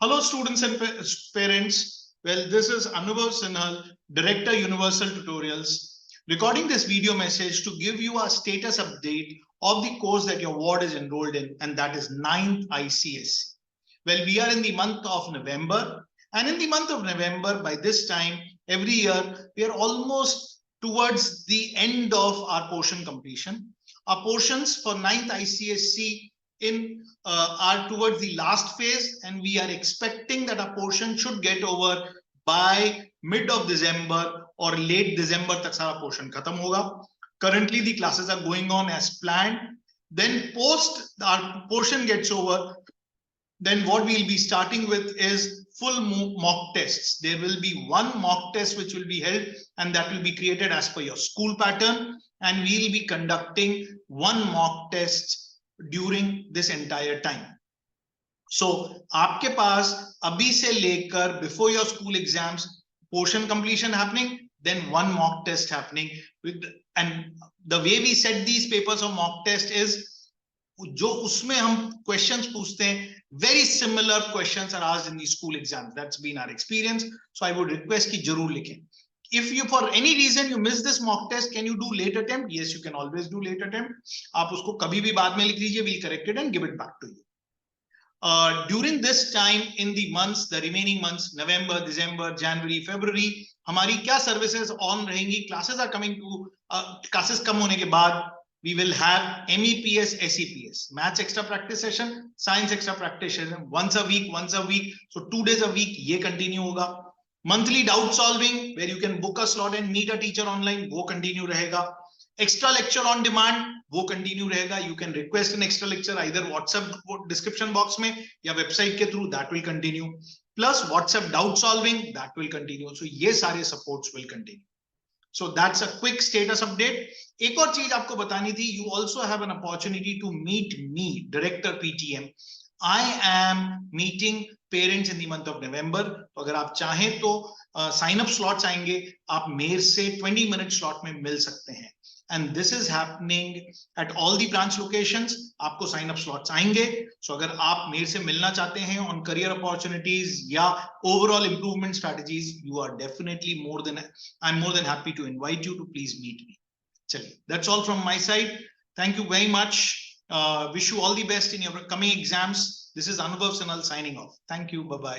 Hello, students and parents. Well, this is Anubhav Sinhal, Director, Universal Tutorials, recording this video message to give you a status update of the course that your ward is enrolled in, and that is 9th ICSE. Well, we are in the month of November, and in the month of November, by this time, every year, we are almost towards the end of our portion completion. Our portions for 9th ICSE are towards the last phase, and we are expecting that a portion should get over by mid of December or late December tak sara portion khatam hoga. Currently the classes are going on as planned. Then post our portion gets over, then what we'll be starting with is full mock tests. There will be one mock test which will be held, and that will be created as per your school pattern, and we'll be conducting one mock test during this entire time. So आपके पास अभी से लेकर before your school exams portion completion happening, then one mock test happening and the way we set these papers of mock test is जो उसमें हम questions पूछते हैं, very similar questions are asked in the school exams. That's been our experience. So I would request कि जरूर लिखें. If you for any reason you miss this mock test, can you do late attempt? Yes, you can always do late attempt. आप उसको कभी भी बाद में लिख लीजिए, we'll correct it and give it back to you. During this time in the months, the remaining months, November, December, January, February, हमारी क्या services on रहेंगी? Classes are coming to classes कम होने के बाद we will have MEPS, SEPS, Maths extra practice session, Science extra practice session, once a week. So 2 days a week ये continue होगा. Monthly doubt solving, where you can book a slot and meet a teacher online, वो continue रहेगा. Extra lecture on demand, वो continue रहेगा. You can request an extra lecture either WhatsApp description box में या website के through, that will continue. Plus WhatsApp doubt solving, that will continue. So ये सारे supports will continue. So that's a quick status update. एक और चीज आपको बतानी थी, you also have an opportunity to meet me, Director PTM. I am meeting parents in the month of November. तो अगर आप चाहें तो sign up slots आएंगे, आप मेरे से 20-minute slot में मिल सकते हैं. And this is happening at all the branch locations. आपको sign up slots आएंगे. So अगर आप मेरे से मिलना चाहते हैं on career opportunities या overall improvement strategies, you are definitely I'm more than happy to invite you to please meet me. चलिए, that's all from my side. Thank you very much. Wish you all the best in your coming exams. This is Anubhav Sinhal signing off. Thank you. Bye-bye.